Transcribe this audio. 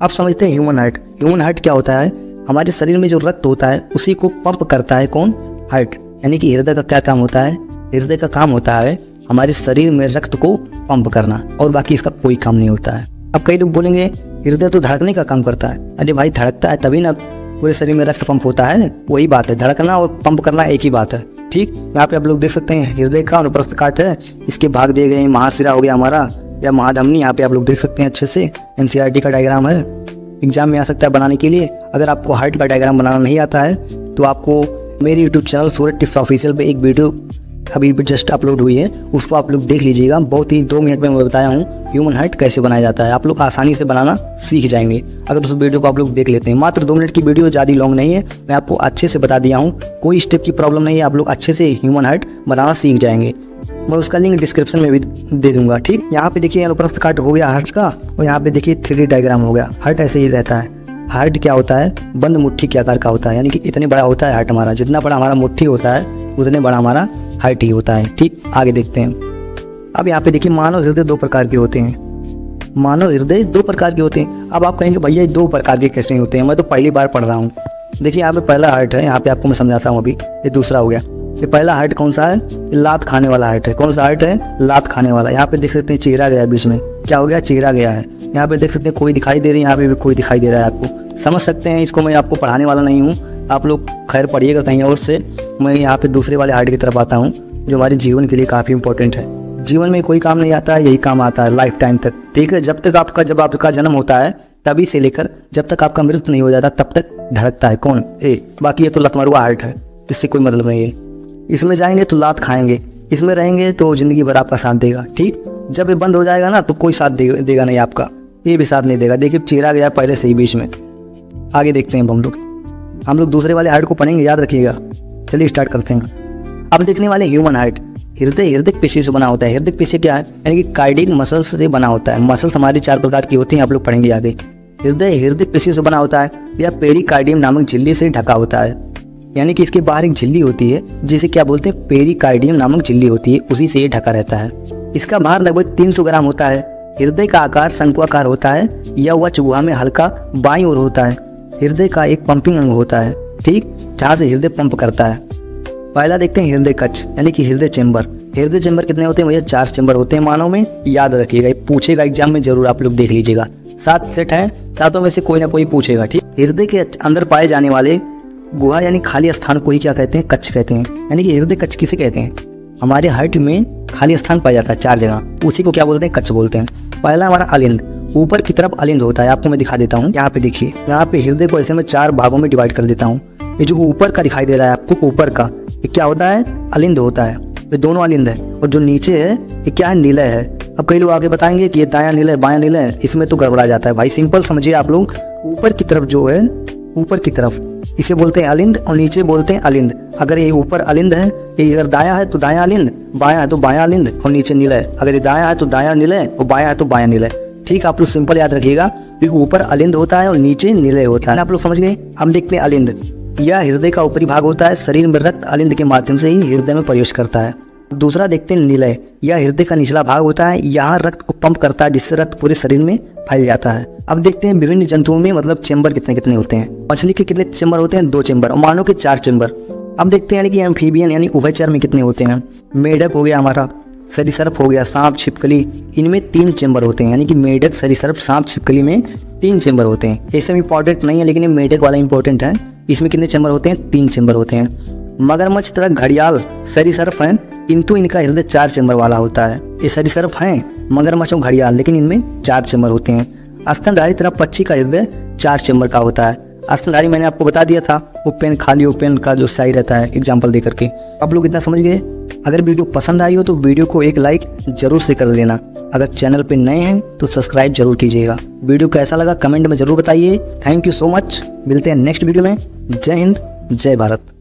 अब समझते हैं ह्यूमन हार्ट। ह्यूमन हार्ट क्या होता है? हमारे शरीर में जो रक्त होता है उसी को पंप करता है कौन? हार्ट। यानी कि हृदय का क्या काम होता है? हृदय का काम होता है हमारे शरीर में रक्त को पंप करना, और बाकी इसका कोई काम नहीं होता है। अब कई लोग बोलेंगे हृदय तो धड़कने का काम करता है। अरे भाई, धड़कता है तभी ना पूरे शरीर में रक्त पंप होता है, वही बात है। धड़कना और पंप करना एक ही बात है, ठीक। यहाँ पे आप लोग देख सकते हैं हृदय का अनुप्रस्थ काट है, इसके भाग दिए गए, महाशिरा हो गया हमारा या महाधमनी, यहाँ पे आप लोग देख सकते हैं अच्छे से। NCERT का डायग्राम है, एग्जाम में आ सकता है बनाने के लिए। अगर आपको हार्ट का डायग्राम बनाना नहीं आता है तो आपको मेरे यूट्यूब चैनल सूरज टिप्स ऑफिशियल पे एक वीडियो अभी जस्ट अपलोड हुई है, उसको आप लोग देख लीजिएगा। बहुत ही 2 मिनट में मैं बताया हूँ ह्यूमन हार्ट कैसे बनाया जाता है। आप लोग आसानी से बनाना सीख जाएंगे अगर उस वीडियो को आप लोग देख लेते हैं। मात्र 2 मिनट की वीडियो, ज़्यादा लॉन्ग नहीं है, मैं आपको अच्छे से बता दिया हूँ, कोई स्टेप की प्रॉब्लम नहीं है। आप लोग अच्छे से ह्यूमन हार्ट बनाना सीख जाएंगे। मैं उसका लिंक डिस्क्रिप्शन में भी दे दूंगा, ठीक। यहाँ पे देखिए अनुप्रस्थ काट हो गया हार्ट का, और यहाँ पे देखिए 3D डायग्राम हो गया। हार्ट ऐसे ही रहता है। हार्ट क्या होता है? बंद मुट्ठी के आकार का होता है, यानी कि इतने बड़ा होता है हार्ट हमारा। जितना बड़ा हमारा मुट्ठी होता है उतने बड़ा हमारा हार्ट ही होता है, ठीक। आगे देखते हैं। अब यहाँ पे देखिए मानव हृदय 2 प्रकार के होते हैं। मानव हृदय 2 प्रकार के होते हैं। अब आप कहेंगे भैया 2 प्रकार के कैसे होते हैं? मैं तो पहली बार पढ़ रहा हूँ। देखिए यहाँ पे पहला हार्ट है, यहाँ पे आपको मैं समझाता हूँ अभी। ये दूसरा हो गया। ये पहला हार्ट कौन सा है? लात खाने वाला हार्ट है। कौन सा हार्ट है? लात खाने वाला। यहाँ पे देख सकते हैं चेहरा गया है बीच में। क्या हो गया? चेहरा गया है। यहाँ पे देख सकते हैं कोई दिखाई दे रही है, यहाँ पे भी कोई दिखाई दे रहा है आपको। समझ सकते हैं इसको। मैं आपको पढ़ाने वाला नहीं हूँ, आप लोग खैर पढ़िएगा कहीं और से। मैं यहाँ पे दूसरे वाले हार्ट की तरफ आता हूँ जो हमारे जीवन के लिए काफ़ी इंपॉर्टेंट है। जीवन में कोई काम नहीं आता है, यही काम आता है लाइफ टाइम तक, ठीक है। जब आपका जन्म होता है तभी से लेकर जब तक आपका मृत्यु नहीं हो जाता तब तक धड़कता है कौन? बाकी ये तो लतमरुआ हार्ट है, इससे कोई मतलब नहीं है। इसमें जाएंगे तो लात खाएंगे, इसमें रहेंगे तो जिंदगी भर आपका साथ देगा, ठीक। जब ये बंद हो जाएगा ना तो कोई साथ देगा नहीं आपका, ये भी साथ नहीं देगा। देखिए चेहरा गया पहले से ही बीच में। आगे देखते हैं हम लोग दूसरे वाले हार्ट को पढ़ेंगे, याद रखिएगा। चलिए स्टार्ट करते हैं। अब देखने वाले ह्यूमन हार्ट। हृदय पेशी से बना होता है। हृदय पेशी क्या है? यानी कि कार्डियक मसल्स से बना होता है। मसल्स हमारी 4 प्रकार की होती हैं, आप लोग पढ़ेंगे आगे। हृदय पेशी से बना होता है या पेरिकार्डियम नामक झिल्ली से ढका होता है। यानी कि इसके बाहर एक झिल्ली होती है जिसे क्या बोलते हैं? पेरिकार्डियम नामक झिल्ली होती है, उसी से ये ढका रहता है। इसका भार लगभग 300 ग्राम होता है। हृदय का आकार शंक्वाकार होता है या वह चौगुहा में हल्का बाईं ओर होता है। हृदय का एक पंपिंग अंग होता है, ठीक, जहाँ से हृदय पंप करता है। पहला देखते हैं हृदय कक्ष यानी कि हृदय चेंबर। हृदय चेंबर कितने होते हैं भैया? 4 चेंबर होते हैं मानव में, याद रखिएगा। पूछेगा एग्जाम में जरूर, आप लोग देख लीजिएगा। 7 सेट हैं, 7 में से कोई ना कोई पूछेगा, ठीक। हृदय के अंदर पाए जाने वाले गुहा यानी खाली स्थान को ही क्या कहते हैं? कक्ष कहते हैं। यानी कि हृदय कक्ष किसे कहते हैं? हमारे हार्ट में खाली स्थान पाया जाता है 4 जगह, उसी को क्या बोलते हैं? कक्ष बोलते हैं। पहला हमारा अलिंद, ऊपर की तरफ अलिंद होता है। आपको मैं दिखा देता हूँ, यहाँ पे देखिए। यहाँ पे हृदय को ऐसे में 4 भागों में डिवाइड कर देता हूँ। ये जो ऊपर का दिखाई दे रहा है आपको, ऊपर का, ये क्या होता है? अलिंद होता है। ये दोनों अलिंद है। और जो नीचे है ये क्या है? निलय है। अब कई लोग आगे बताएंगे कि ये दायां निलय बायां निलय, इसमें तो गड़बड़ा जाता है भाई। सिंपल समझिए आप लोग, ऊपर की तरफ जो है, ऊपर की तरफ इसे बोलते हैं अलिंद और नीचे बोलते हैं अलिंद। अगर ये ऊपर अलिंद है, ये अगर दायां है तो दायां अलिंद, बायां है तो बायां अलिंद और नीचे निलय। अगर ये दायां है तो दायां निलय और बायां है तो बायां निलय, ठीक। आप लोग सिंपल याद रखिएगा कि ऊपर अलिंद होता है और नीचे निलय होता है। आप लोग समझ गए? हम देखते हैं अलिंद। यह हृदय का ऊपरी भाग होता है। शरीर में रक्त अलिंद के माध्यम से ही हृदय में प्रवेश करता है। दूसरा देखते हैं निलय। यह हृदय का निचला भाग होता है। यहाँ रक्त को पंप करता है जिससे रक्त पूरे शरीर में फैल जाता है। अब देखते हैं विभिन्न जंतुओं में मतलब चेंबर कितने कितने होते हैं। मछली के कितने चेंबर होते हैं? 2 चेंबर। और मानव के 4 चेंबर। अब देखते हैं यानी कि एम्फीबियन यानी उभयचर में कितने होते हैं। मेढक हो गया हमारा, सरीसृप हो गया, सांप, छिपकली, इनमें 3 चेंबर होते हैं। यानी कि मेढक, सरीसृप, सांप, छिपकली में 3 चेंबर होते हैं। ये सब इंपॉर्टेंट नहीं है लेकिन ये मेढक वाला इंपॉर्टेंट है। इसमें कितने चेंबर होते हैं? 3 चेंबर होते हैं। मगरमच्छ तथा घड़ियाल सरीसृप हैं, किंतु इनका हृदय 4 चेंबर वाला होता है। ये सरीसृप हैं मगरमच्छ और घड़ियाल, लेकिन इनमें 4 चेंबर होते हैं। स्तनधारी तथा पक्षी का हृदय 4 चेंबर का होता है। स्तनधारी मैंने आपको बता दिया था, ओपन खाली ओपन का जो सही रहता है एग्जाम्पल दे करके। आप लोग इतना समझ गए। अगर वीडियो पसंद आई हो तो वीडियो को एक लाइक जरूर से कर देना। अगर चैनल पे नए हैं तो सब्सक्राइब जरूर कीजिएगा। वीडियो कैसा लगा कमेंट में जरूर बताइए। Thank you so much. मिलते हैं नेक्स्ट वीडियो में। जय हिंद, जय भारत।